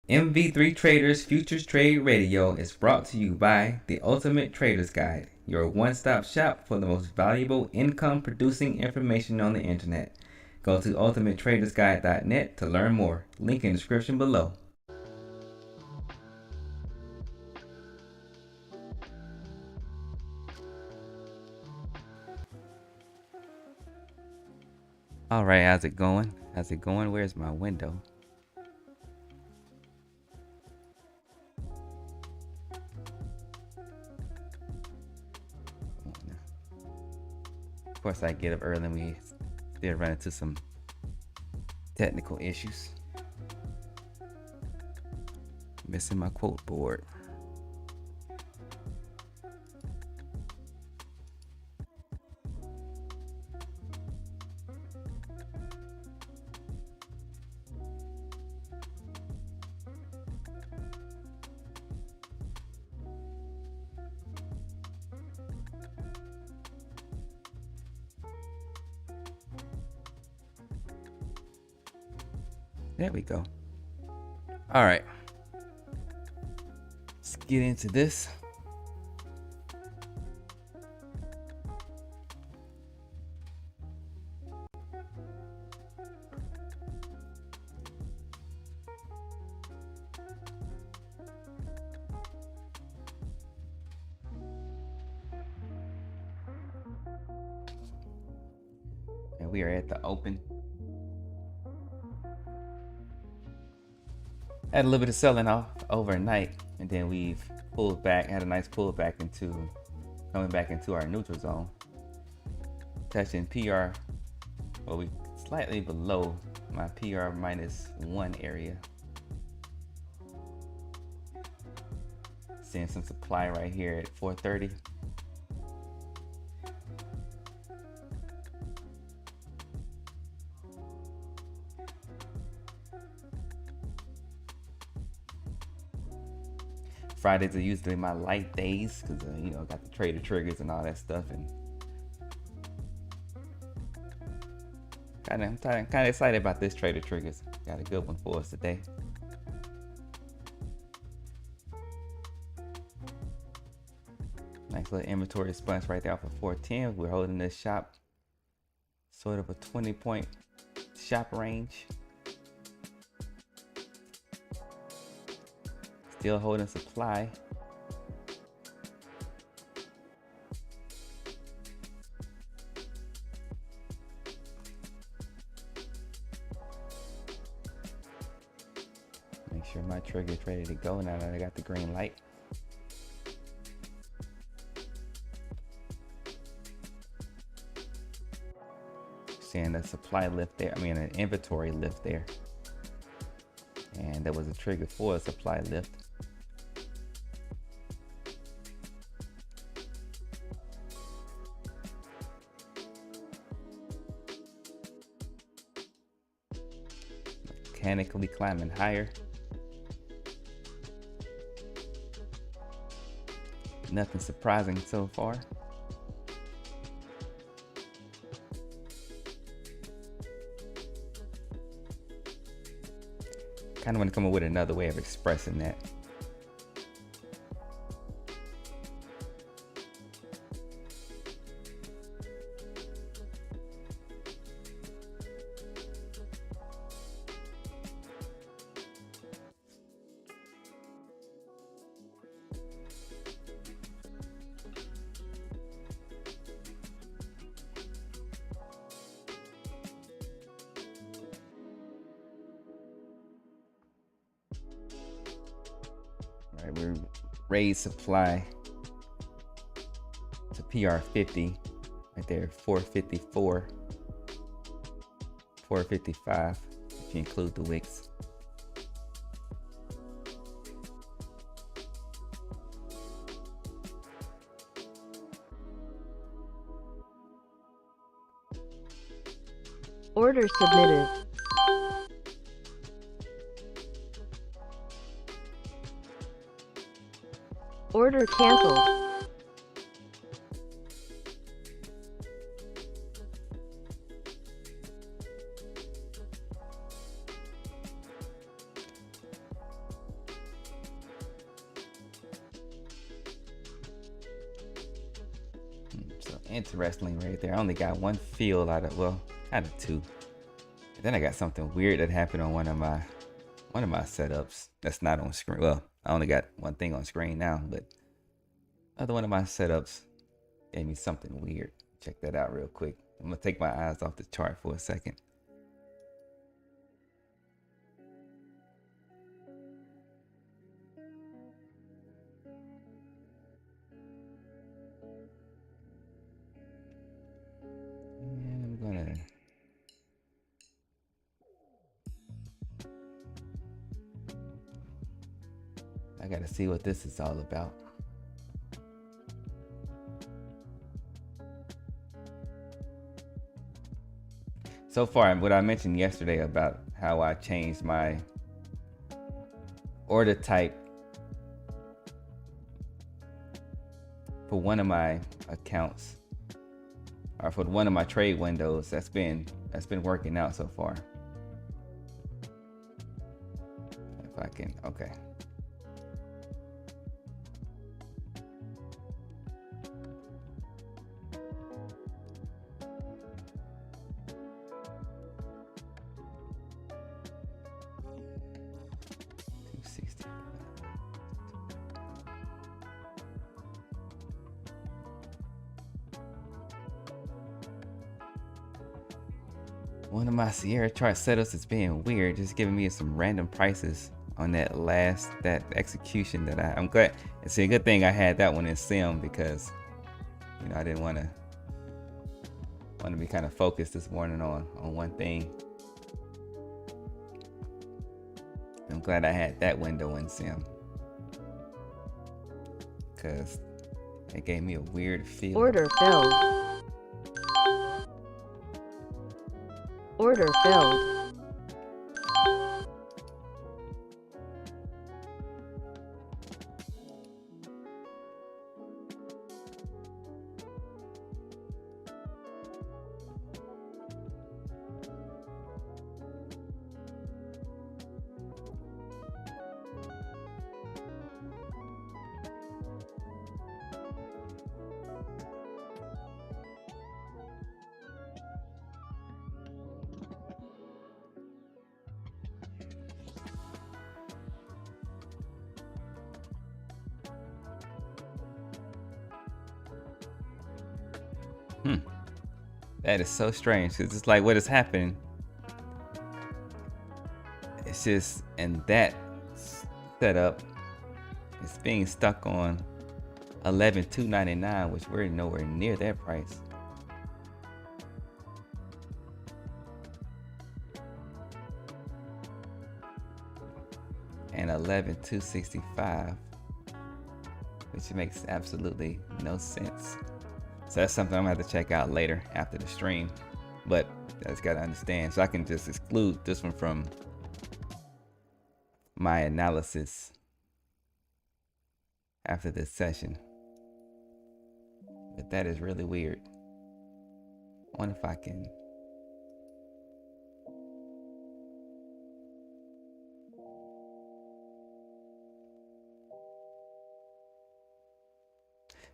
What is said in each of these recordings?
MV3 Traders Futures Trade Radio is brought to you by the Ultimate Trader's Guide, your one-stop shop for the most valuable income-producing information on the internet. Go to ultimatetradersguide.net to learn more. Link in the description below. All right, how's it going? How's it going? Where's my window? Of course, I get up early and we did run into some technical issues. Missing my quote board. There we go. All right. Let's get into this. And we are at the open. Had a little bit of selling off overnight, and then we've pulled back, had a nice pullback coming back into our neutral zone. Touching PR, well, we slightly below my PR -1 area. Seeing some supply right here at 430. Fridays are usually my light days because you know, got the trader triggers and all that stuff, and I'm kind of excited about this trader triggers. Got a good one for us today. Nice little inventory response right there off of 410. We're holding this shop sort of a 20-point shop range. Still holding supply. Make sure my trigger is ready to go now that I got the green light. Seeing a supply lift there, I mean an inventory lift there. And there was a trigger for a supply lift. Mechanically climbing higher. Nothing surprising so far. Kind of want to come up with another way of expressing that. Right, we raised supply to PR 50 right there, 454, 455 if you include the wicks. Order submitted. Order canceled. Interestingly, right there, I only got one field out of, well, out of two. And then I got something weird that happened on one of my setups that's not on screen. Well, I only got one thing on screen now, but another one of my setups gave me something weird. Check that out real quick. I'm gonna take my eyes off the chart for a second. And I'm gonna I gotta see what this is all about. So far, what I mentioned yesterday about how I changed my order type for one of my accounts, or for one of my trade windows, that's been working out so far. If I can, okay. One of my Sierra chart setups is being weird, just giving me some random prices on that execution that I'm glad. It's a good thing I had that one in sim, because I didn't want to be kind of focused this morning on one thing. I'm glad I had that window in sim, because it gave me a weird feel. Order filled. Order filled. That is so strange, because it's like what is happening. It's just in that setup, it's being stuck on 11,299, which we're nowhere near that price. And 11,265, which makes absolutely no sense. So that's something I'm gonna have to check out later after the stream. But I just gotta understand. So I can just exclude this one from my analysis after this session. But that is really weird. I wonder if I can.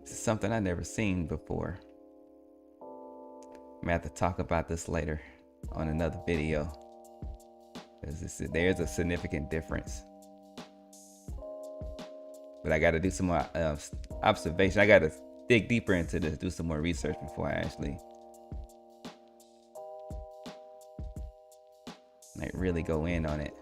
This is something I've never seen before. I'm gonna have to talk about this later on another video, because there's a significant difference. But I got to do some more observation. I got to dig deeper into this, do some more research before I actually really go in on it.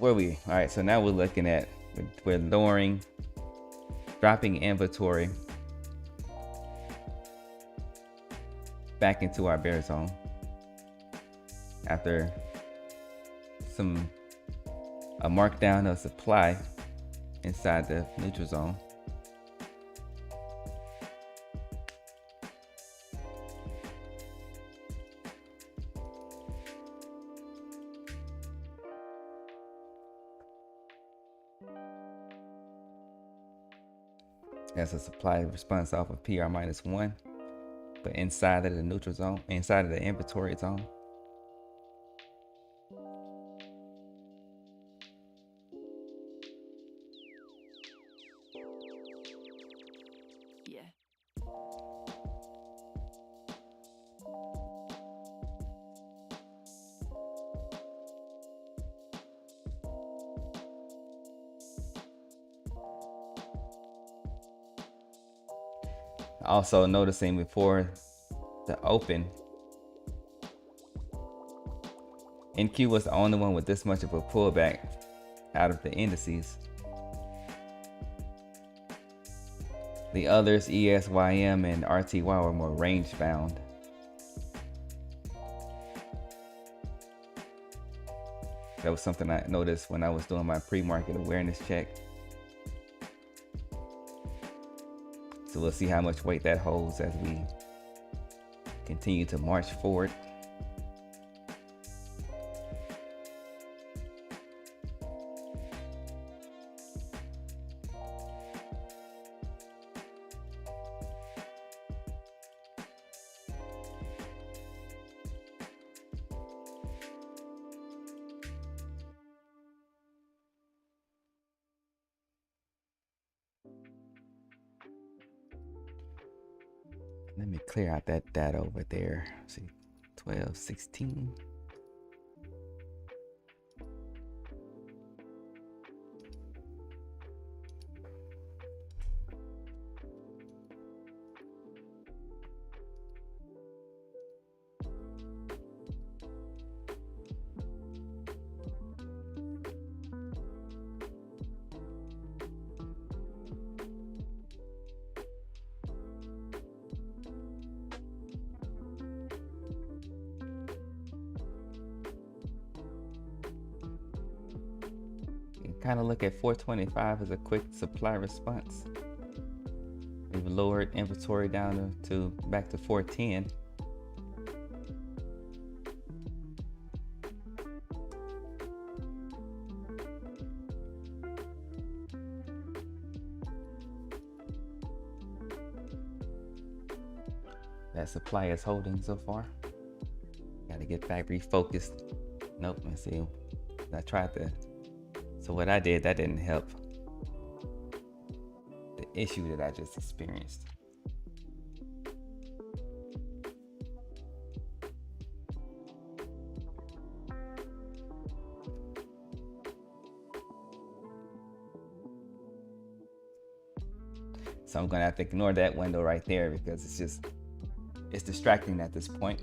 All right, so now we're looking at, we're lowering, dropping inventory back into our bear zone after a markdown of supply inside the neutral zone. That's a supply response off of PR -1, but inside of the neutral zone, inside of the inventory zone. Yeah. Also noticing before the open, NQ was the only one with this much of a pullback out of the indices. The others, ESYM and RTY, were more range bound. That was something I noticed when I was doing my pre-market awareness check. So we'll see how much weight that holds as we continue to march forward. Let me clear out that data over there. Let's see, 12, 16. Kind of look at 425 as a quick supply response. We've lowered inventory down to back to 410. That supply is holding so far. Got to get back refocused. Nope, let's see. I tried to. So what I did, that didn't help the issue that I just experienced. So I'm gonna have to ignore that window right there because it's distracting at this point.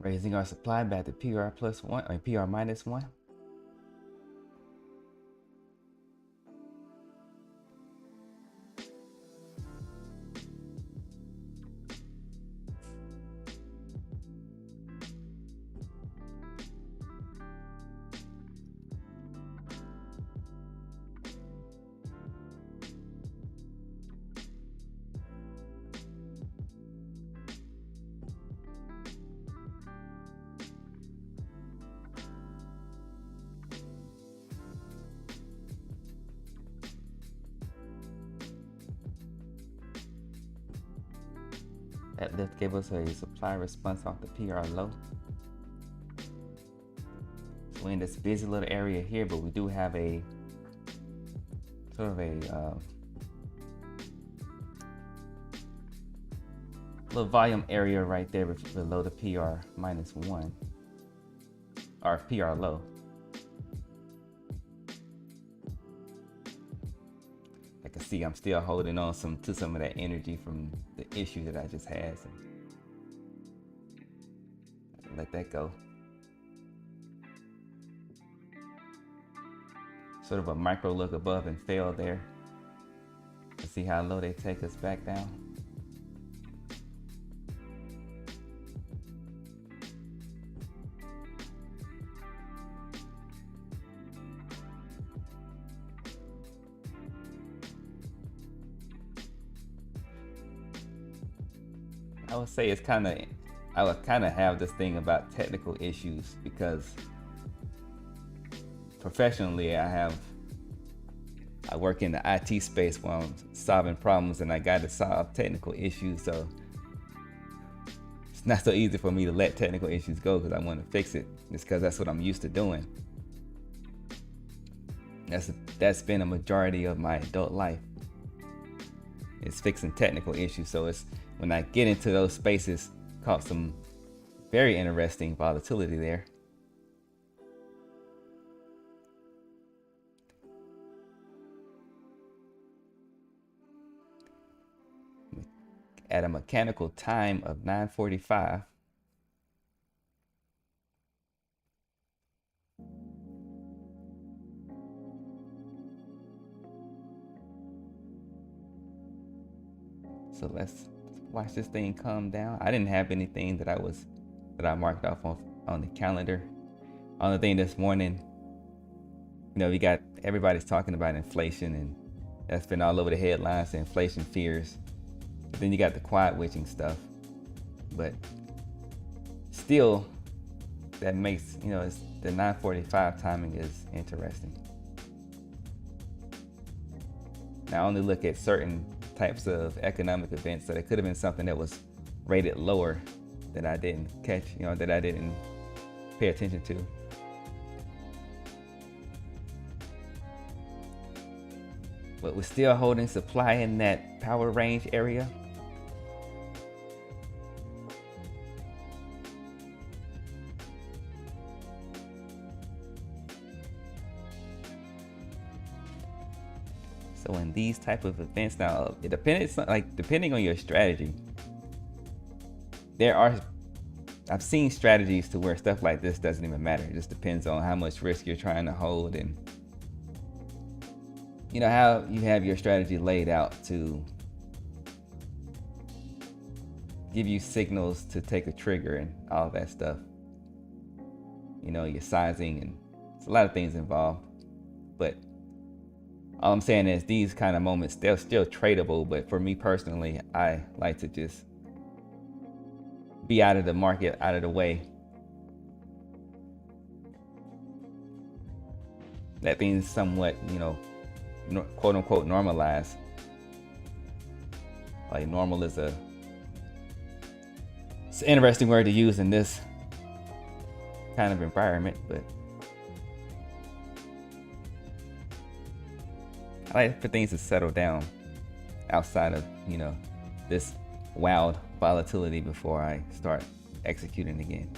Raising our supply back to PR +1 or PR -1. That lift gave us a supply response off the PR low. So we're in this busy little area here, but we do have a sort of a little volume area right there below the PR -1 or PR low. I can see I'm still holding on to some of that energy from the issue that I just had. So let that go. Sort of a micro look above and fail there. Let's see how low they take us back down. I would say I would kind of have this thing about technical issues because professionally I work in the IT space where I'm solving problems and I got to solve technical issues, so it's not so easy for me to let technical issues go because I want to fix it just because that's what I'm used to doing. That's been a majority of my adult life. It's fixing technical issues. So it's when I get into those spaces, caught some very interesting volatility there. At a mechanical time of 9:45. So let's watch this thing calm down. I didn't have anything that I marked off on the calendar. Only thing this morning, we got everybody's talking about inflation, and that's been all over the headlines, the inflation fears. But then you got the quiet witching stuff. But still, that makes, it's the 9:45 timing is interesting. Now I only look at certain types of economic events, so there could have been something that was rated lower that I didn't catch, that I didn't pay attention to. But we're still holding supply in that power range area. So in these type of events, now it depends, depending on your strategy, I've seen strategies to where stuff like this doesn't even matter. It just depends on how much risk you're trying to hold and how you have your strategy laid out to give you signals to take a trigger and all that stuff. Your sizing, and it's a lot of things involved. But all I'm saying is these kind of moments, they're still tradable. But for me personally, I like to just be out of the market, out of the way. Let things somewhat, quote unquote normalize. Like normal is it's an interesting word to use in this kind of environment, but I like for things to settle down outside of, this wild volatility before I start executing again.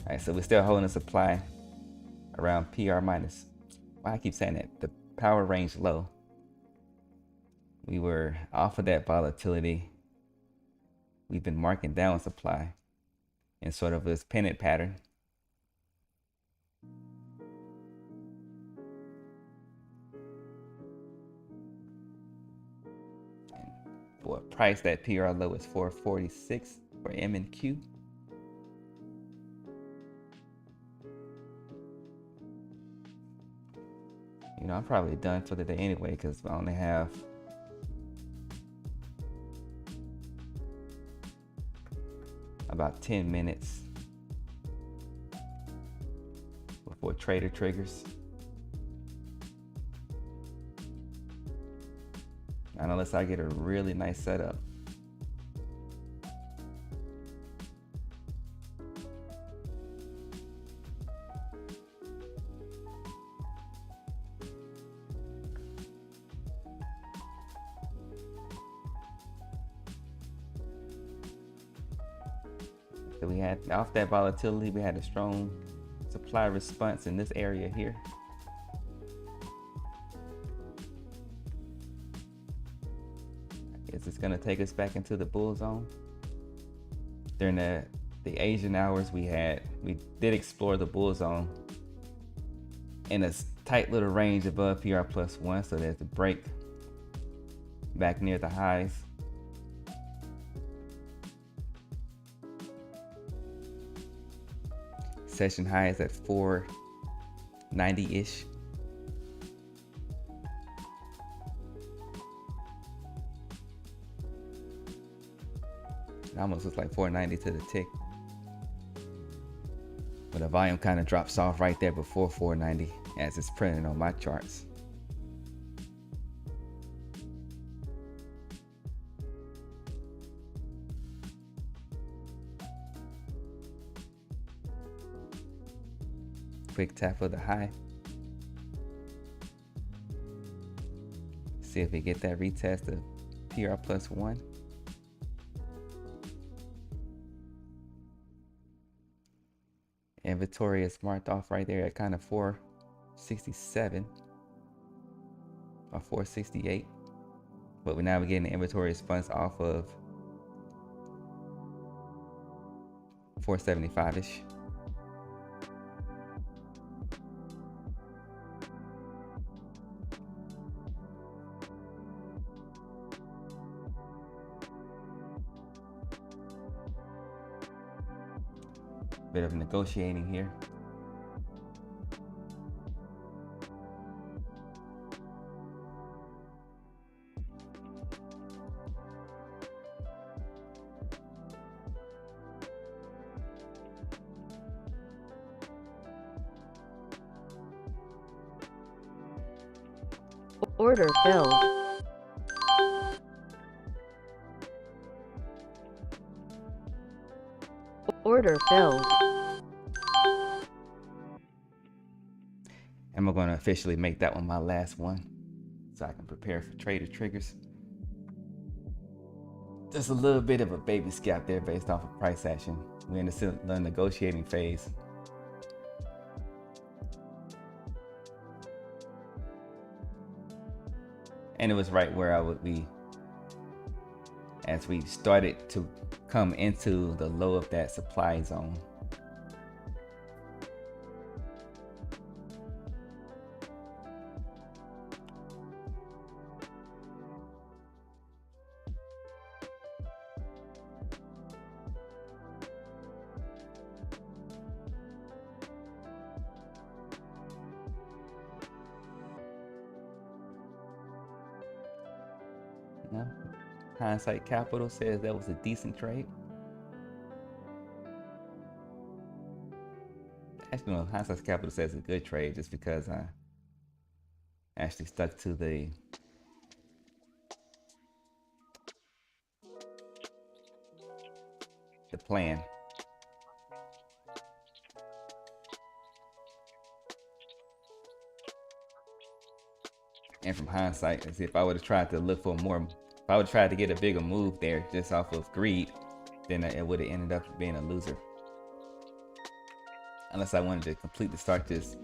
All right, so we're still holding the supply around PR minus. Why I keep saying that? The power range low. We were off of that volatility. We've been marking down supply in sort of this pennant pattern. And for a price, that PR low is 446 for NQ. I'm probably done for the day anyway because I only have about 10 minutes before trader triggers. And unless I get a really nice setup, So we had, off that volatility, we had a strong supply response in this area here. Is this going to take us back into the bull zone? During the Asian hours, we did explore the bull zone in a tight little range above PR+1. So there's a break back near the highs. Session high is at 490-ish. It almost looks like 490 to the tick. But the volume kind of drops off right there before 490 as it's printed on my charts. Quick tap of the high. See if we get that retest of PR+1. Inventory is marked off right there at kind of 467 or 468. But now we're getting the inventory response off of 475-ish. Bit of negotiating here. Order filled. Order filled. And we're going to officially make that one my last one so I can prepare for trader triggers. Just a little bit of a baby scalp there based off of price action. We're in the negotiating phase. And it was right where I would be as we started to come into the low of that supply zone. No. Hindsight Capital says that was a decent trade. Actually, no, Hindsight Capital says it's a good trade just because I actually stuck to the plan. And from hindsight, as if I would have tried to look for more, if I would have tried to get a bigger move there just off of greed, then it would have ended up being a loser. Unless I wanted to completely start this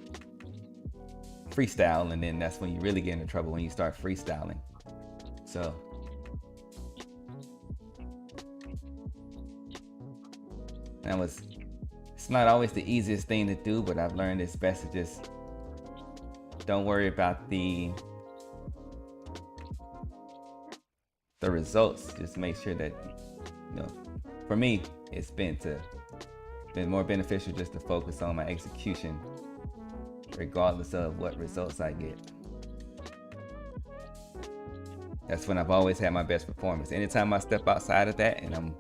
freestyle, and then that's when you really get into trouble, when you start freestyling. So it's not always the easiest thing to do, but I've learned it's best to just don't worry about the results. Just make sure that, you know, for me, it's been more beneficial just to focus on my execution, regardless of what results I get. That's when I've always had my best performance. Anytime I step outside of that and I'm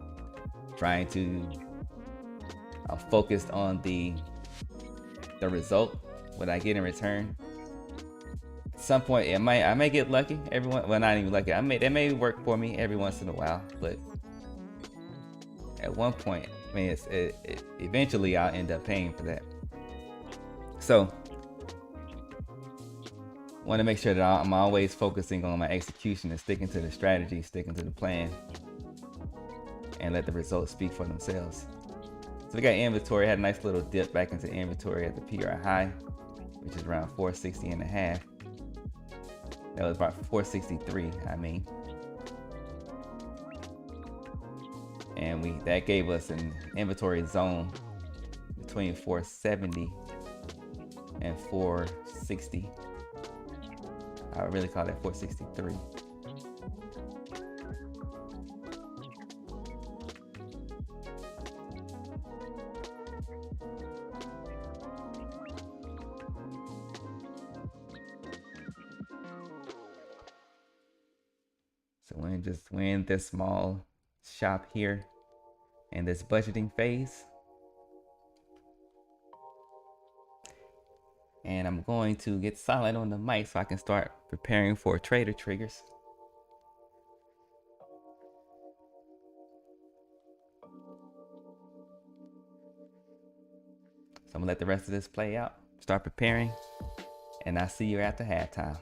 focused on the result, what I get in return. At some point, I may get lucky. Well, not even lucky. That may work for me every once in a while, but at one point, I mean, eventually I'll end up paying for that. So, want to make sure that I'm always focusing on my execution and sticking to the strategy, sticking to the plan, and let the results speak for themselves. So we got inventory, had a nice little dip back into inventory at the PR high, which is around 460 and a half. That was about 463, I mean. And that gave us an inventory zone between 470 and 460. I would really call that 463. So we're in this small shop here in this budgeting phase. And I'm going to get silent on the mic so I can start preparing for trader triggers. So I'm gonna let the rest of this play out, start preparing, and I'll see you after halftime.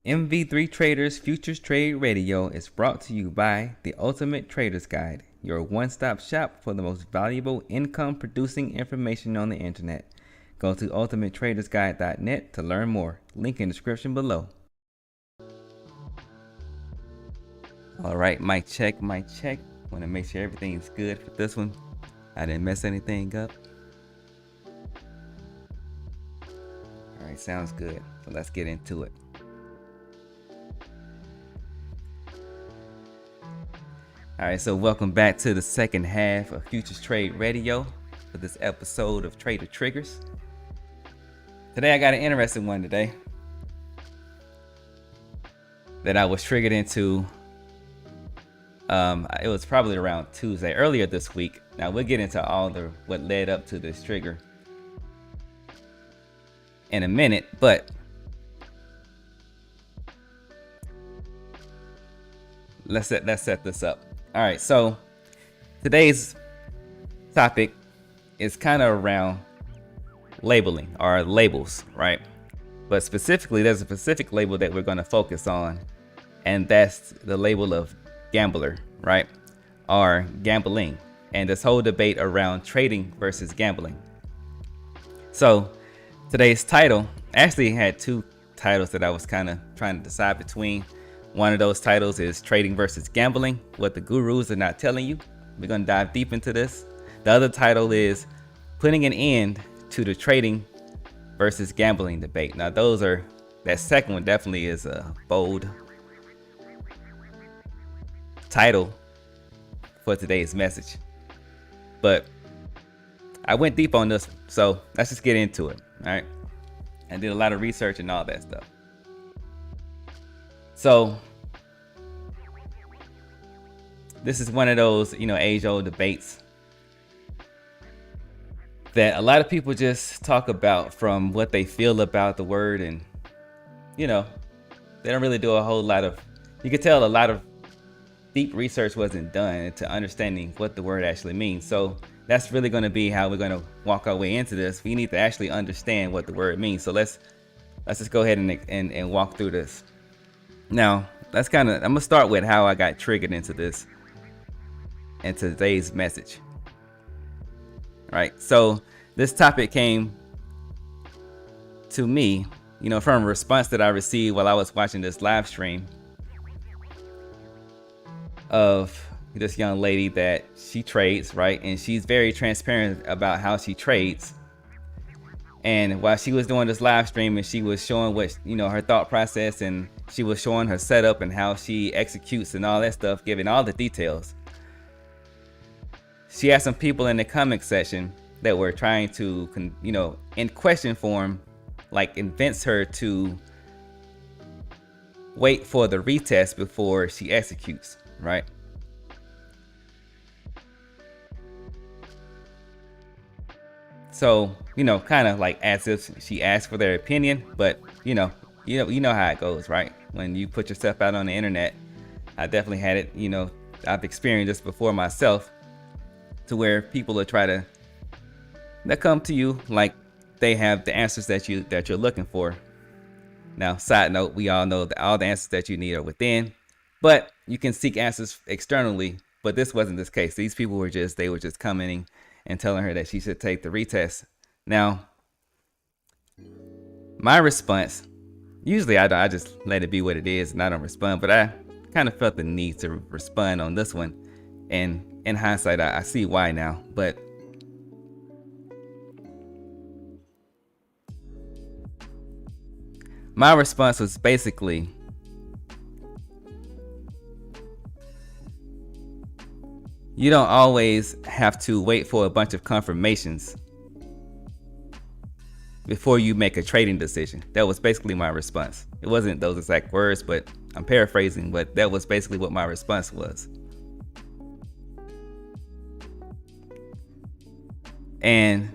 MV3 Traders Futures Trade Radio is brought to you by the Ultimate Trader's Guide, your one-stop shop for the most valuable income-producing information on the internet. Go to ultimatetradersguide.net to learn more. Link in the description below. All right, mic check, mic check. Want to make sure everything's good for this one. I didn't mess anything up. All right, sounds good. So let's get into it. All right, so welcome back to the second half of Futures Trade Radio for this episode of Trader Triggers. Today I got an interesting one today that I was triggered into. It was probably around Tuesday, earlier this week. Now we'll get into all what led up to this trigger in a minute, but let's set this up. All right, so today's topic is kind of around labeling or labels, right? But specifically, there's a specific label that we're going to focus on, and that's the label of gambler, right? Or gambling, and this whole debate around trading versus gambling. So today's title actually had two titles that I was kind of trying to decide between. One of those titles is Trading versus Gambling, what the gurus are not telling you. We're going to dive deep into this. The other title is Putting an End to the Trading versus Gambling Debate. Now that second one definitely is a bold title for today's message. But I went deep on this one, so let's just get into it, all right? I did a lot of research and all that stuff. So this is one of those, age-old debates that a lot of people just talk about from what they feel about the word, and they don't really do a whole lot of, you can tell a lot of deep research wasn't done into understanding what the word actually means. So that's really going to be how we're going to walk our way into this. We need to actually understand what the word means. So let's just go ahead and walk through this. Now, I'm going to start with how I got triggered into today's message. All right. So this topic came to me, from a response that I received while I was watching this live stream of this young lady that she trades, right? And she's very transparent about how she trades. And while she was doing this live stream and she was showing what, her thought process, and she was showing her setup and how she executes and all that stuff, giving all the details, she had some people in the comment section that were trying to, in question form, like convince her to wait for the retest before she executes, right? So, kind of like as if she asked for their opinion, but you know how it goes, right? When you put yourself out on the internet, I definitely had it, I've experienced this before myself, to where people are they come to you like they have the answers that you're looking for. Now, side note, we all know that all the answers that you need are within, but you can seek answers externally. But this wasn't this case. These people were just commenting and telling her that she should take the retest. Now, my response, usually I just let it be what it is and I don't respond, but I kind of felt the need to respond on this one. And in hindsight, I see why now. But my response was basically, you don't always have to wait for a bunch of confirmations before you make a trading decision. That was basically my response. It wasn't those exact words, but I'm paraphrasing, but that was basically what my response was. And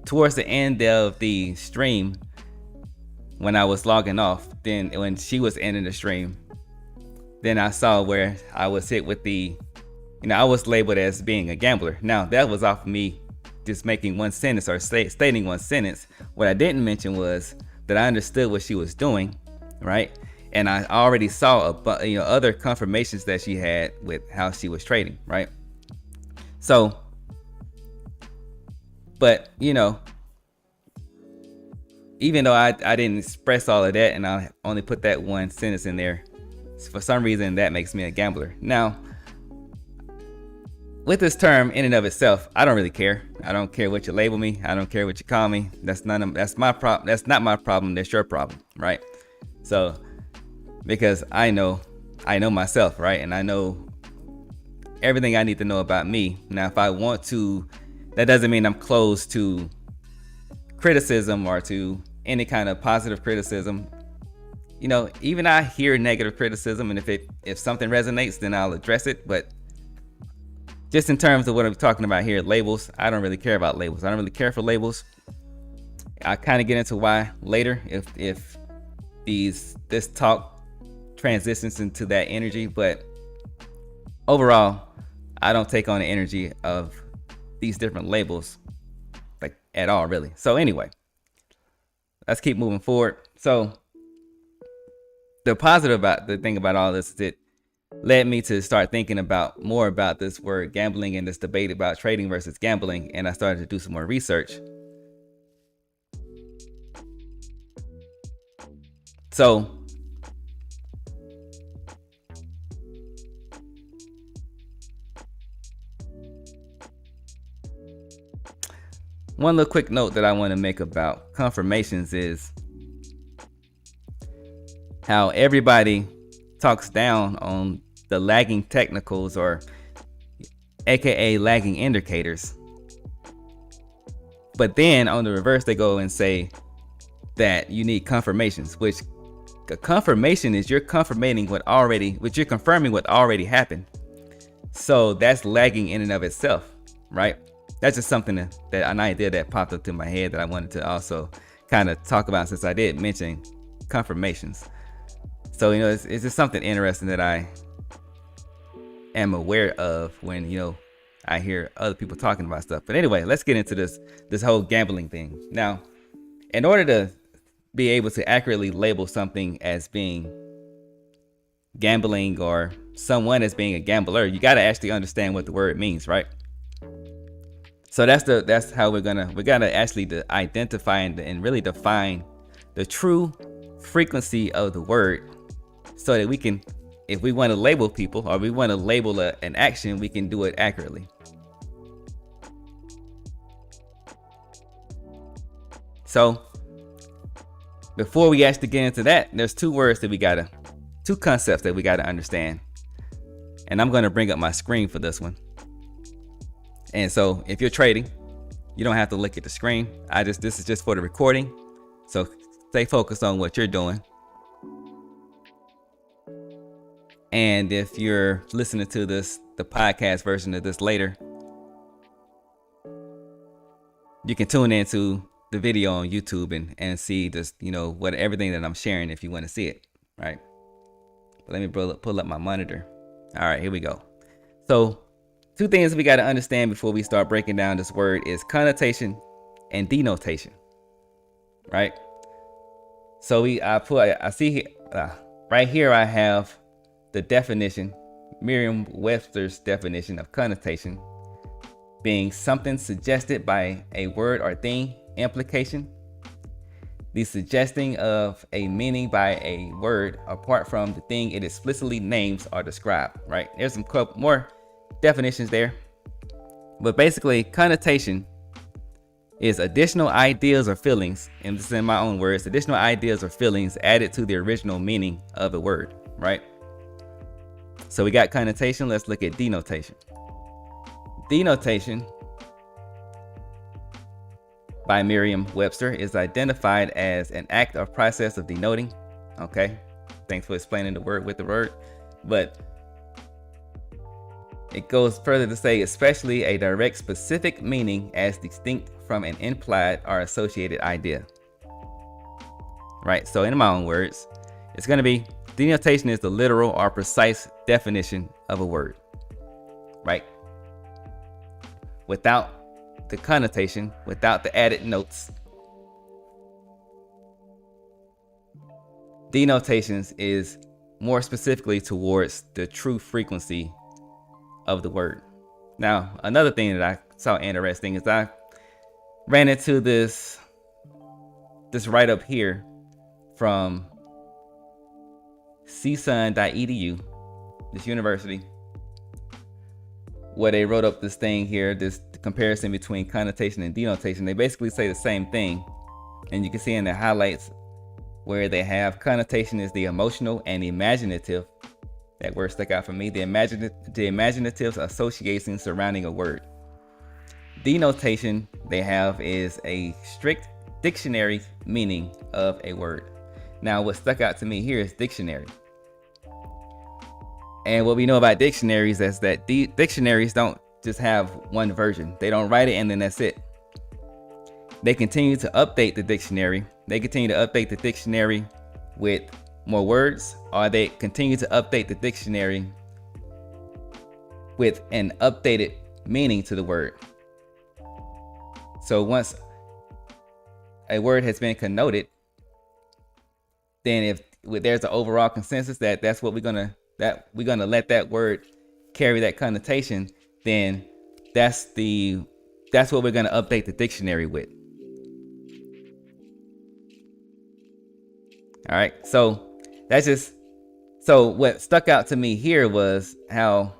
towards the end of the stream, when I was logging off, then when she was ending the stream, then I saw where I was hit with I was labeled as being a gambler. Now, that was off of me just making one sentence or stating one sentence. What I didn't mention was that I understood what she was doing, right? And I already saw other confirmations that she had with how she was trading, right? So, but even though I didn't express all of that, and I only put that one sentence in there, for some reason that makes me a gambler. Now, with this term in and of itself, I don't really care. I don't care what you label me. I don't care what you call me. That's my problem. That's not my problem. That's your problem, right? So, because I know myself, right? And I know everything I need to know about me. Now, if I want to, that doesn't mean I'm closed to criticism or to any kind of positive criticism. Even I hear negative criticism, and if something resonates, then I'll address it. But just in terms of what I'm talking about here, labels, I don't really care about labels. I don't really care for labels. I kind of get into why later if this talk transitions into that energy. But overall, I don't take on the energy of these different labels like at all, really. So anyway, let's keep moving forward. So the thing about all this is it led me to start thinking more about this word gambling and this debate about trading versus gambling. And I started to do some more research. So one little quick note that I want to make about confirmations is how everybody talks down on the lagging technicals, or aka lagging indicators. But then on the reverse, they go and say that you need confirmations, which a confirmation is you're confirming what already happened. So that's lagging in and of itself, right? That's just something that an idea that popped up to my head that I wanted to also kind of talk about, since I did mention confirmations. So, it's just something interesting that I am aware of when, I hear other people talking about stuff. But anyway, let's get into this whole gambling thing. Now, in order to be able to accurately label something as being gambling or someone as being a gambler, you got to actually understand what the word means, right? So that's how we're gonna actually identify and really define the true frequency of the word, so that we can, if we want to label people or we want to label an action, we can do it accurately. So before we actually get into that, there's two concepts that we gotta understand. And I'm gonna bring up my screen for this one. And so if you're trading, you don't have to look at the screen. This is just for the recording. So stay focused on what you're doing. And if you're listening to the podcast version of this later, you can tune into the video on YouTube and see this, everything that I'm sharing if you want to see it, right? But let me pull up my monitor. All right, here we go. So two things we got to understand before we start breaking down this word is connotation and denotation, right? So I see right here I have the definition, Merriam-Webster's definition of connotation being something suggested by a word or thing. Implication, the suggesting of a meaning by a word apart from the thing it explicitly names or describes, right? There's some more definitions there, but basically connotation is additional ideas or feelings, and this is in my own words, additional ideas or feelings added to the original meaning of a word, right? So we got connotation. Let's look at denotation. Denotation by Merriam-Webster is identified as an act or process of denoting. Okay, thanks for explaining the word with the word. But it goes further to say, especially a direct specific meaning as distinct from an implied or associated idea. Right, so in my own words, it's going to be, denotation is the literal or precise definition of a word, right? Without the connotation, without the added notes. denotations is more specifically towards the true frequency of the word. Now, another thing that I saw interesting is I ran into this write-up here from csun.edu, this university, where they wrote up this thing here, this comparison between connotation and denotation. They basically say the same thing, and you can see in the highlights where they have connotation is the emotional and imaginative. That word stuck out for me. The imaginative associations surrounding a word. Denotation they have is a strict dictionary meaning of a word. Now, what stuck out to me here is dictionary. And what we know about dictionaries is that dictionaries don't just have one version. They don't write it and then that's it. They continue to update the dictionary. They continue to update the dictionary with more words, or they continue to update the dictionary with an updated meaning to the word. So once a word has been connoted, then if there's an overall consensus that that's what we're gonna let that word carry that connotation, then that's what we're gonna update the dictionary with. All right, so what stuck out to me here was how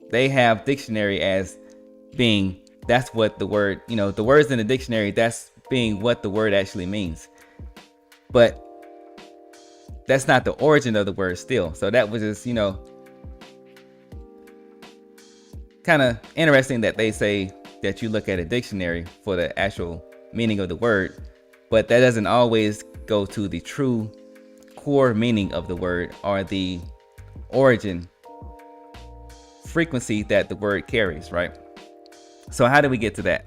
they have dictionary as being, that's what the word, the words in the dictionary, that's being what the word actually means. But that's not the origin of the word still. So that was just, kind of interesting that they say that you look at a dictionary for the actual meaning of the word, but that doesn't always go to the true core meaning of the word or the origin frequency that the word carries, right? So how do we get to that?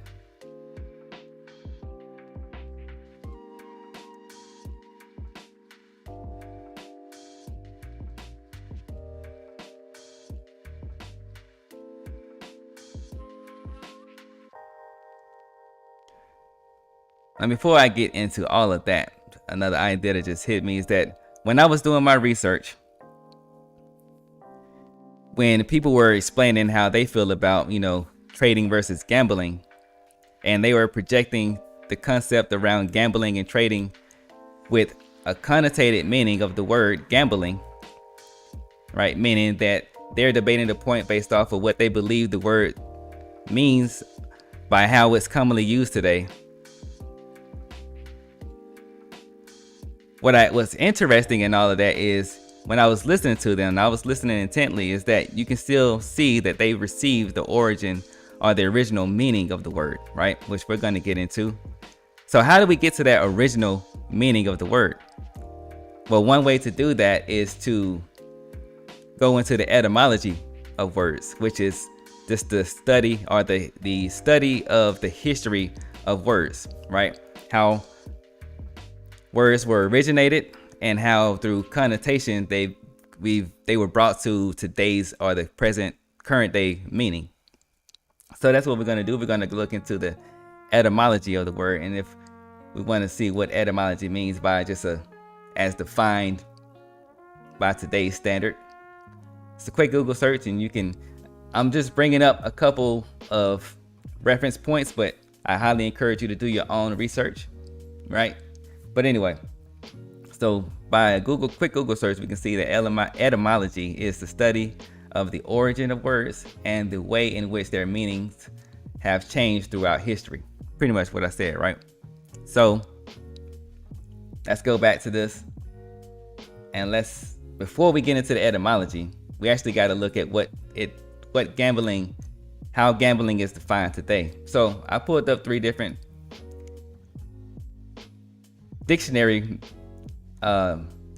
And before I get into all of that, another idea that just hit me is that when I was doing my research, when people were explaining how they feel about, trading versus gambling, and they were projecting the concept around gambling and trading with a connotated meaning of the word gambling, right? Meaning that they're debating the point based off of what they believe the word means by how it's commonly used today. What's interesting in all of that is when I was listening to them, I was listening intently, is that you can still see that they received the origin or the original meaning of the word, right? Which we're going to get into. So how do we get to that original meaning of the word? Well, one way to do that is to go into the etymology of words, which is just the study or the study of the history of words, right? How words were originated and how through connotation they were brought to today's or the current day meaning. So that's what we're going to do. We're going to look into the etymology of the word, and if we want to see what etymology means by just as defined by today's standard, it's a quick Google search, and I'm just bringing up a couple of reference points, but I highly encourage you to do your own research, right? But anyway, so by a quick Google search, we can see that etymology is the study of the origin of words and the way in which their meanings have changed throughout history. Pretty much what I said, right? So let's go back to this, and before we get into the etymology, we actually got to look at how gambling is defined today. So I pulled up 3 different dictionary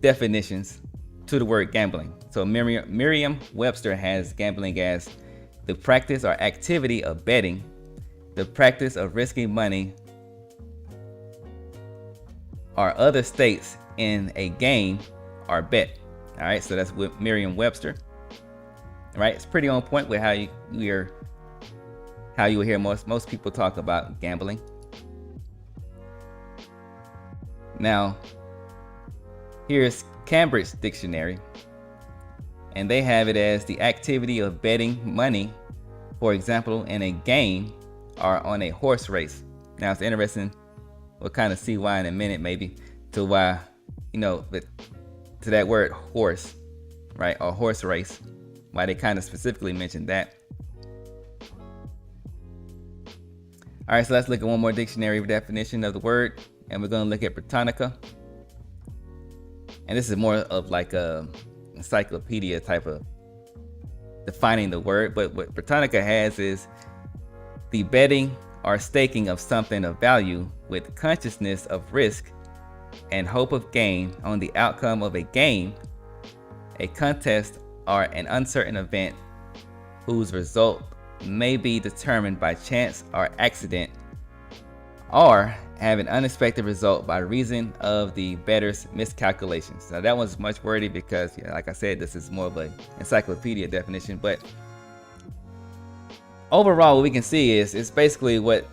definitions to the word gambling. So Merriam-Webster has gambling as the practice or activity of betting, the practice of risking money or other stakes in a game or bet. All right, so that's with Merriam-Webster. All right, it's pretty on point with how you will hear most people talk about gambling. Now, Here's Cambridge Dictionary, and they have it as the activity of betting money, for example, in a game or on a horse race. Now it's interesting. We'll kind of see why in a minute, maybe, to why, but to that word horse, right, or horse race, why they kind of specifically mentioned that. All right, so let's look at one more dictionary definition of the word, and we're going to look at Britannica. And this is more of like a encyclopedia type of defining the word, but what Britannica has is the betting or staking of something of value with consciousness of risk and hope of gain on the outcome of a game, a contest, or an uncertain event whose result may be determined by chance or accident, or have an unexpected result by reason of the bettor's miscalculations. Now that one's much wordy because, like I said, this is more of an encyclopedia definition, but overall what we can see is it's basically what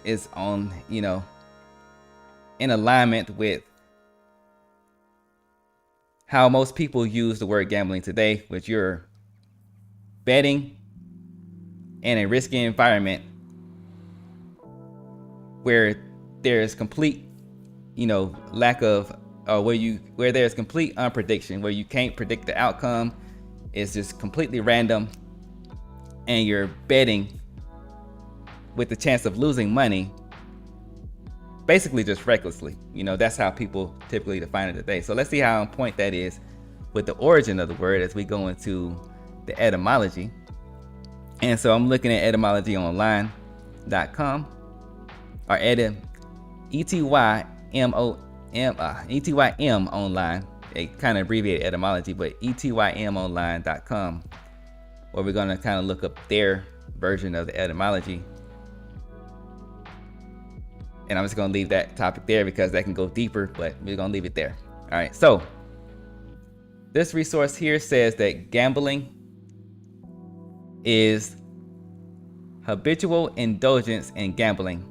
is on, in alignment with how most people use the word gambling today, which you're betting in a risky environment where there's complete, lack of, or where there's complete unprediction, where you can't predict the outcome. It's just completely random, and you're betting with the chance of losing money, basically just recklessly. That's how people typically define it today. So let's see how on point that is with the origin of the word as we go into the etymology. And so I'm looking at etymologyonline.com, or ETYM online. They kind of abbreviate etymology, but ETYMonline.com, where we're going to kind of look up their version of the etymology. And I'm just going to leave that topic there because that can go deeper, but we're going to leave it there. All right, so this resource here says that gambling is habitual indulgence in gambling.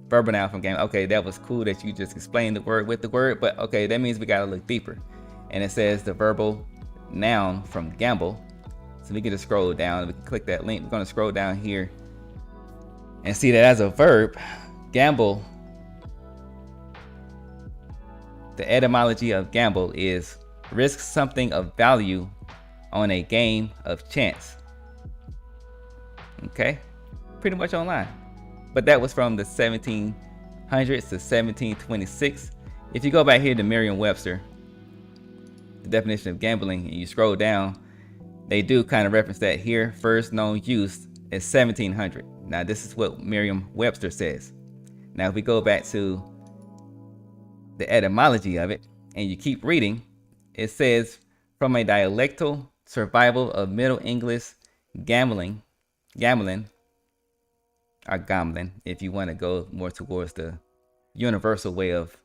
Verbal noun from gambling. Okay, that was cool that you just explained the word with the word, but okay, that means we got to look deeper. And it says the verbal noun from gamble. So we can just scroll down. We can click that link. We're going to scroll down here and see that as a verb, gamble, the etymology of gamble is risk something of value on a game of chance. Okay, pretty much online. But that was from the 1700s to 1726. If you go back here to Merriam-Webster, the definition of gambling, and you scroll down, they do kind of reference that here. First known use is 1700. Now this is what Merriam-Webster says. Now if we go back to the etymology of it, and you keep reading, it says from a dialectal survival of Middle English gambling, or gambling, if you want to go more towards the universal way of,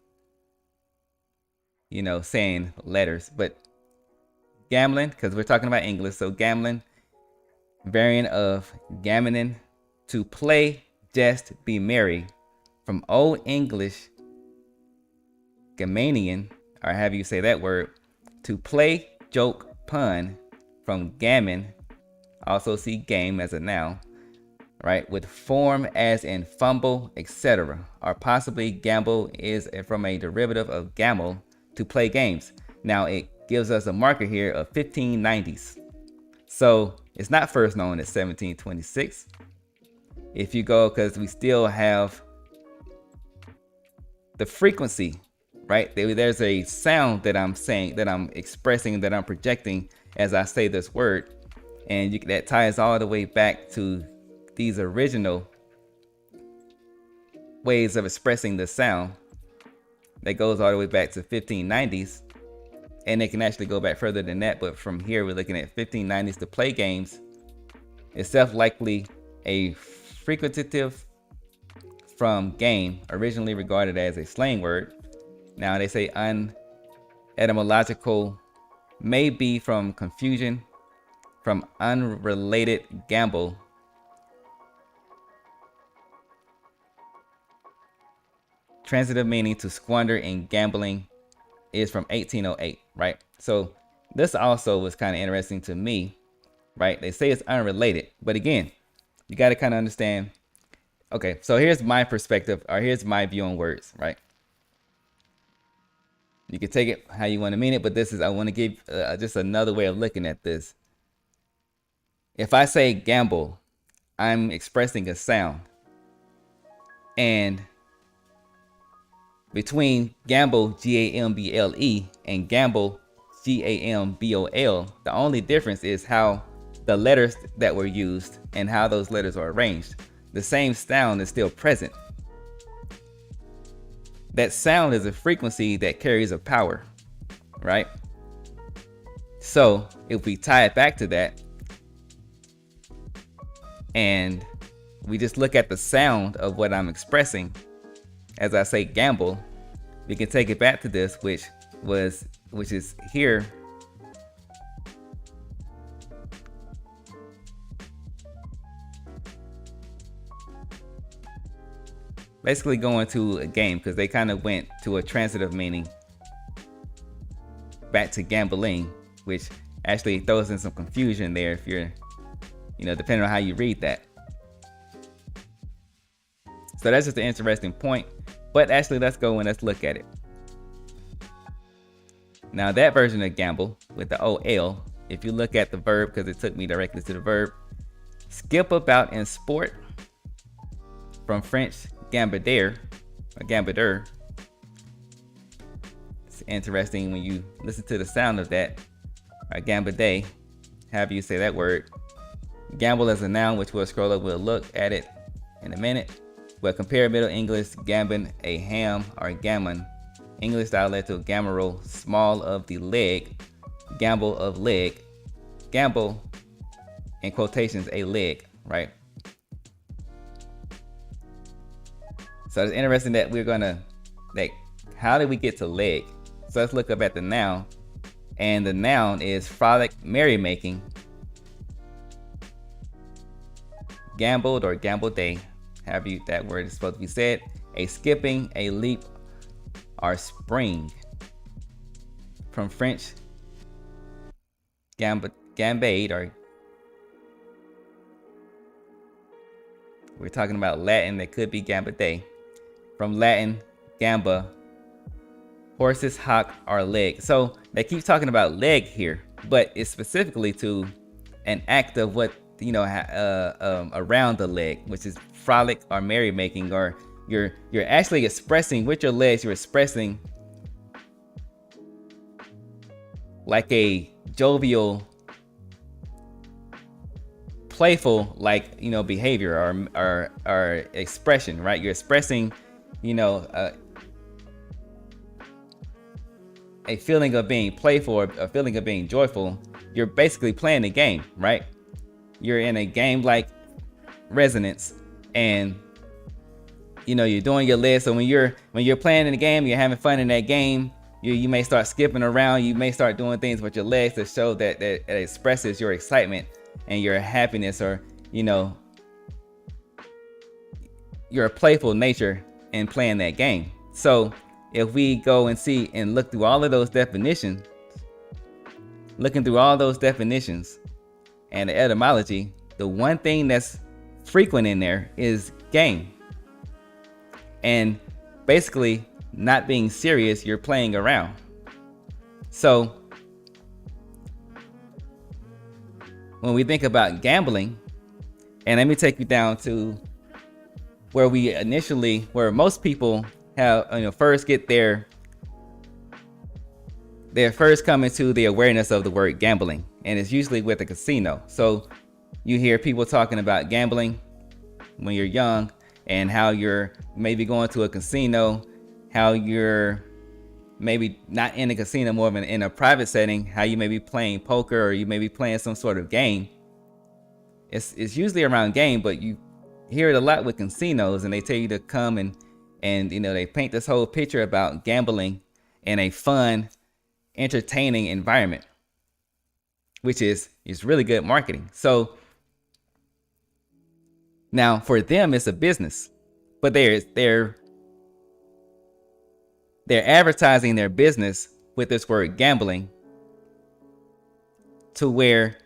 saying letters, but gambling, because we're talking about English, so gambling, variant of gammoning, to play, jest, be merry, from Old English gammanian, or however you say that word, to play, joke, pun, from gammon, also see game as a noun, right, with form as in fumble, etc., or possibly gamble is from a derivative of gamble, to play games. Now it gives us a marker here of 1590s, so it's not first known as 1726. If you go, because we still have the frequency, right? There's a sound that I'm saying, that I'm expressing, that I'm projecting as I say this word, and that ties all the way back to these original ways of expressing the sound. That goes all the way back to 1590s, and it can actually go back further than that, but from here we're looking at 1590s. To play games itself likely a frequentative from game, originally regarded as a slang word. Now they say etymological may be from confusion, from unrelated gamble, transitive meaning to squander in gambling, is from 1808, right? So this also was kind of interesting to me, right? They say it's unrelated, but again, you got to kind of understand. Okay, so here's my perspective, or here's my view on words, right? You can take it how you want to mean it, but this is, I want to give just another way of looking at this. If I say gamble, I'm expressing a sound. And between gamble, G-A-M-B-L-E, and gamble, G-A-M-B-O-L, the only difference is how the letters that were used and how those letters are arranged. The same sound is still present. That sound is a frequency that carries a power, right? So if we tie it back to that, and we just look at the sound of what I'm expressing, as I say gamble, we can take it back to this, which is here. Basically going to a game, because they kind of went to a transitive meaning back to gambling, which actually throws in some confusion there if you're, depending on how you read that. So that's just an interesting point. But actually, let's go and let's look at it. Now that version of gamble with the OL, if you look at the verb, because it took me directly to the verb, skip about in sport, from French gambadere, or gambadeur. It's interesting when you listen to the sound of that, or gambade, however you say that word. Gamble as a noun, which we'll scroll up, we'll look at it in a minute. But compare Middle English gambin, a ham, or gammon. English dialectal gamero, small of the leg, gamble of leg, gamble, in quotations, a leg, right? So it's interesting that we're gonna, how did we get to leg? So let's look up at the noun, and the noun is frolic, merrymaking, gambled or gamble day, however that word is supposed to be said, a skipping, a leap, or spring. From French gambade, or we're talking about Latin, that could be gambade. From Latin, gamba, horses, hock, or leg. So they keep talking about leg here, but it's specifically to an act of what, around the leg, which is frolic or merrymaking, or you're actually expressing with your legs, you're expressing like a jovial, playful, behavior or expression, right? You're expressing, a feeling of being playful, or a feeling of being joyful. You're basically playing a game, right? You're in a game-like resonance, and you're doing your legs. So when you're playing in the game, you're having fun in that game. You may start skipping around. You may start doing things with your legs to show that it expresses your excitement and your happiness, or your playful nature in playing that game. So if we go and see and look through all of those definitions, and the etymology, the one thing that's frequent in there is game. And basically, not being serious, you're playing around. So when we think about gambling, and let me take you down to where most people have, first get they're first coming to the awareness of the word gambling, and it's usually with a casino. So you hear people talking about gambling when you're young, and how you're maybe going to a casino, how you're maybe not in a casino, more of in a private setting, how you may be playing poker, or you may be playing some sort of game. It's usually around game, but you hear it a lot with casinos, and they tell you to come and they paint this whole picture about gambling in a fun, entertaining environment, which is really good marketing. So now for them, it's a business, but they're advertising their business with this word gambling, to where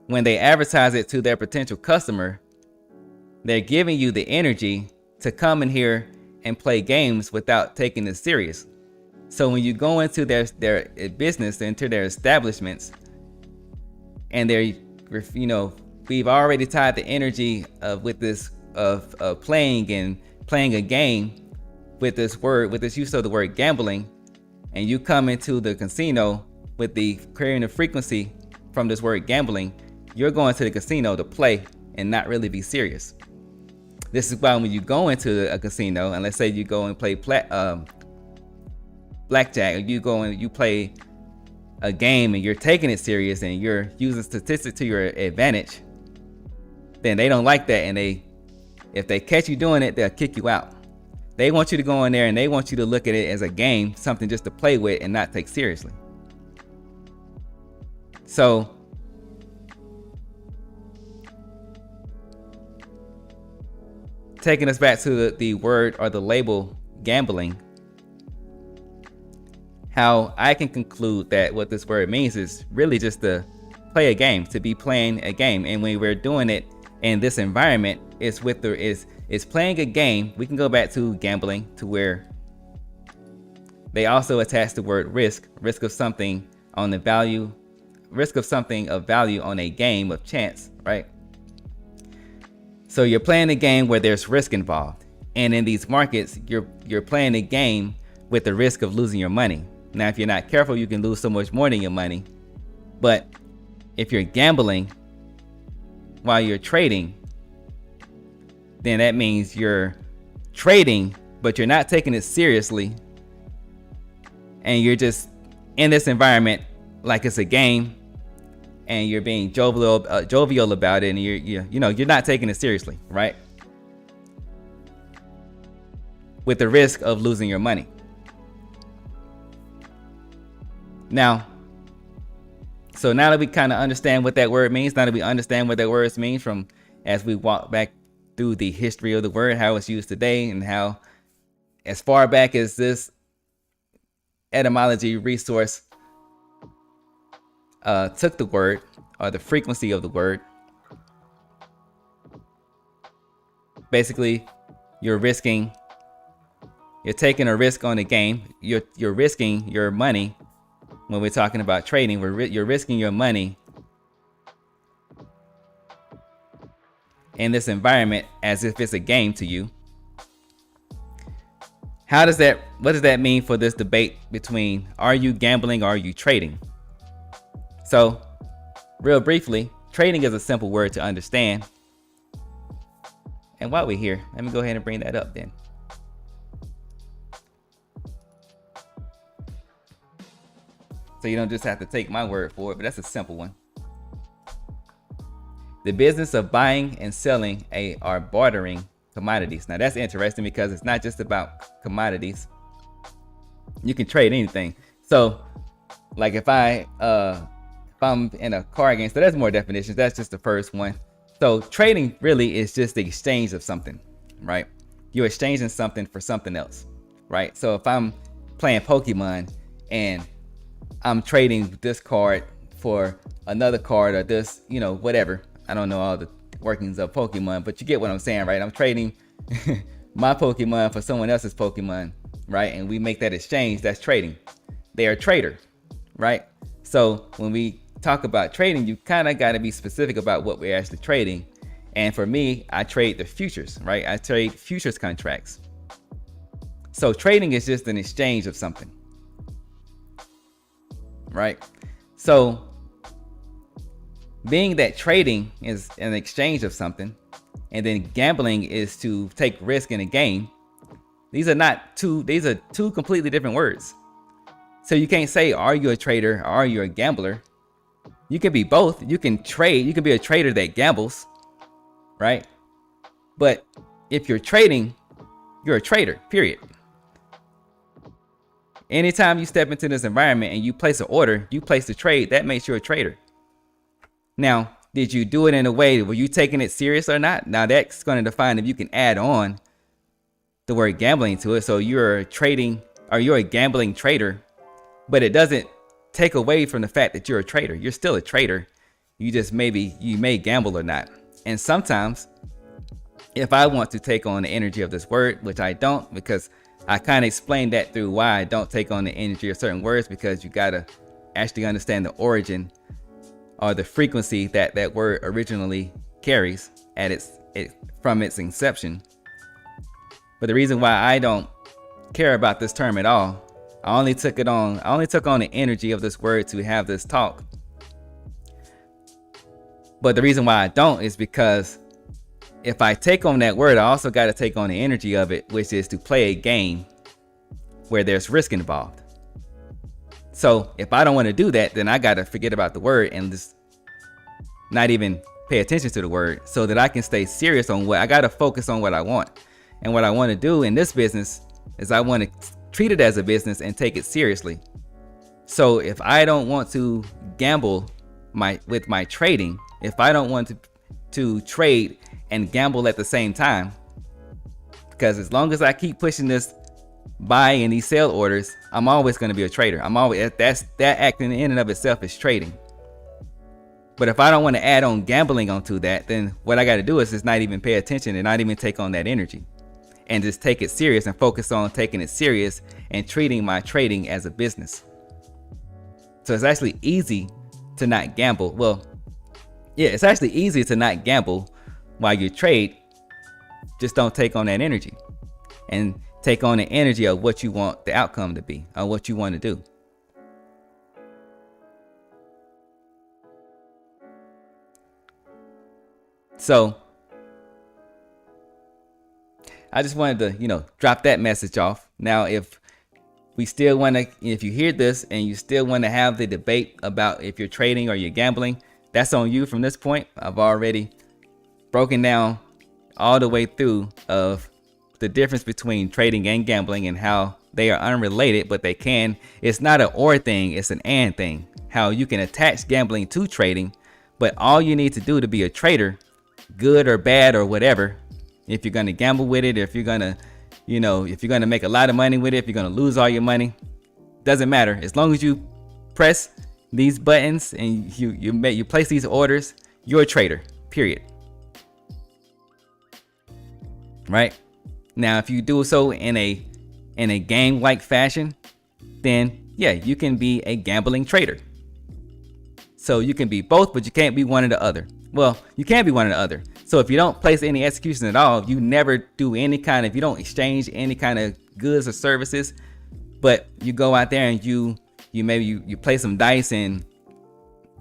when they advertise it to their potential customer, they're giving you the energy to come in here and play games without taking it serious. So when you go into their business, into their establishments, and they're, we've already tied the energy of playing a game with this use of the word gambling, and you come into the casino with the carrying the frequency from this word gambling, you're going to the casino to play and not really be serious. This is why when you go into a casino, and let's say you go and play blackjack, or you go and you play a game and you're taking it serious and you're using statistics to your advantage, then they don't like that, and if they catch you doing it, they'll kick you out. They want you to go in there and they want you to look at it as a game, something just to play with and not take seriously. So taking us back to the word or the label gambling, how I can conclude that what this word means is really just to play a game, to be playing a game. And when we're doing it in this environment, it's playing a game. We can go back to gambling, to where they also attach the word risk of something on the value, risk of something of value on a game of chance, right? So you're playing a game where there's risk involved. And in these markets, you're playing a game with the risk of losing your money. Now, if you're not careful, you can lose so much more than your money. But if you're gambling while you're trading, then that means you're trading, but you're not taking it seriously. And you're just in this environment like it's a game, and you're being jovial about it, and you're not taking it seriously, right? With the risk of losing your money. Now that we kind of understand what that word means, now that we understand what that word means from as we walk back through the history of the word, how it's used today, and how as far back as this etymology resource took the word, or the frequency of the word. Basically, you're taking a risk on the game. You're risking your money. When we're talking about trading, you're risking your money in this environment as if it's a game to you. What does that mean for this debate between, are you gambling or are you trading? So, real briefly, trading is a simple word to understand. And while we're here, let me go ahead and bring that up then. So you don't just have to take my word for it, but that's a simple one. The business of buying and selling or bartering commodities. Now that's interesting because it's not just about commodities. You can trade anything. So like if I'm in a car game, so there's more definitions. That's just the first one. So trading really is just the exchange of something, right? You're exchanging something for something else, right? So if I'm playing Pokemon and I'm trading this card for another card, or this, whatever. I don't know all the workings of Pokemon, but you get what I'm saying, right? I'm trading my Pokemon for someone else's Pokemon, right? And we make that exchange. That's trading. They are a trader, right? So when we talk about trading, you kind of got to be specific about what we're actually trading. And for me, I trade the futures, right? I trade futures contracts. So trading is just an exchange of something, right? So being that trading is an exchange of something, and then gambling is to take risk in a game, these are two completely different words. So you can't say, are you a trader or are you a gambler? You can be both. You can trade. You can be a trader that gambles, right? But if you're trading, you're a trader, period. Anytime you step into this environment and you place an order, you place a trade, that makes you a trader. Now, did you do it in a way, were you taking it serious or not? Now that's going to define if you can add on the word gambling to it. So you're trading, or you're a gambling trader But it doesn't take away from the fact that you're a trader. You're still a trader. You just you may gamble or not. And sometimes if I want to take on the energy of this word, which I don't, because I kind of explained that through why I don't take on the energy of certain words, because you got to actually understand the origin or the frequency that that word originally carries at from its inception. But the reason why I don't care about this term at all, I only took on the energy of this word to have this talk. But the reason why I don't is because if I take on that word, I also got to take on the energy of it, which is to play a game where there's risk involved. So if I don't want to do that, then I got to forget about the word and just not even pay attention to the word, so that I can stay serious on what I got to focus on. What I want. And what I want to do in this business is I want to treat it as a business and take it seriously. So if I don't want to gamble with my trading, if I don't want to trade and gamble at the same time, because as long as I keep pushing this buy and these sell orders, I'm always going to be a trader. That act in and of itself is trading. But if I don't want to add on gambling onto that, then what I got to do is just not even pay attention and not even take on that energy, and just take it serious and focus on taking it serious and treating my trading as a business. So it's actually easy to not gamble. Well, yeah, it's actually easy to not gamble while you trade. Just don't take on that energy and take on the energy of what you want the outcome to be, or what you want to do. So I just wanted to, drop that message off. Now, if you hear this and you still want to have the debate about if you're trading or you're gambling, that's on you from this point. I've already broken down all the way through of the difference between trading and gambling and how they are unrelated, but they can. It's not an or thing, it's an and thing. How you can attach gambling to trading, but all you need to do to be a trader, good or bad or whatever, if you're going to gamble with it, if you're going to, if you're going to make a lot of money with it, if you're going to lose all your money, doesn't matter. As long as you press these buttons and you place these orders, you're a trader, period. Right? Now, if you do so in a game-like fashion, then yeah, you can be a gambling trader. So you can be both, but you can't be one or the other. Well, you can be one or the other. So if you don't place any execution at all, you never do any kind of, you don't exchange any kind of goods or services, but you go out there and you play some dice and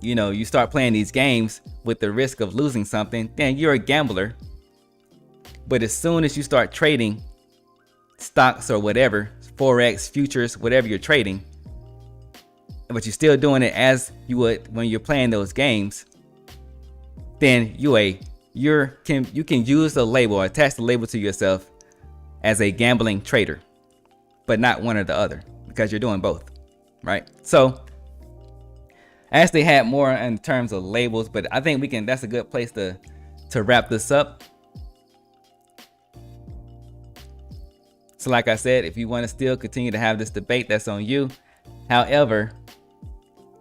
you start playing these games with the risk of losing something, then you're a gambler. But as soon as you start trading stocks or whatever, Forex, futures, whatever you're trading, but you're still doing it as you would when you're playing those games, then you can use the label or attach the label to yourself as a gambling trader, but not one or the other, because you're doing both, right? So I actually had more in terms of labels, but I think that's a good place to wrap this up. So like I said, if you want to still continue to have this debate, that's on you. However,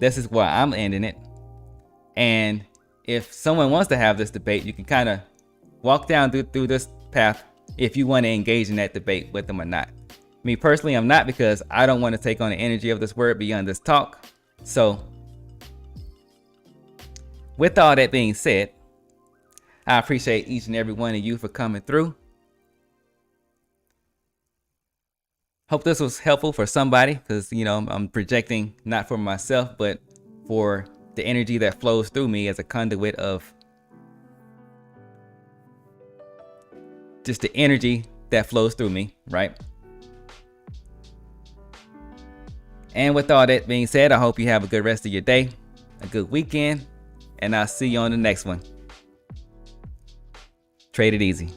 this is where I'm ending it. And if someone wants to have this debate, you can kind of walk down through this path if you want to engage in that debate with them or not. Me personally, I'm not, because I don't want to take on the energy of this word beyond this talk. So with all that being said, I appreciate each and every one of you for coming through. Hope this was helpful for somebody, because I'm projecting not for myself, but for the energy that flows through me as a conduit of just the energy that flows through me, right? And with all that being said, I hope you have a good rest of your day, a good weekend, and I'll see you on the next one. Trade it easy.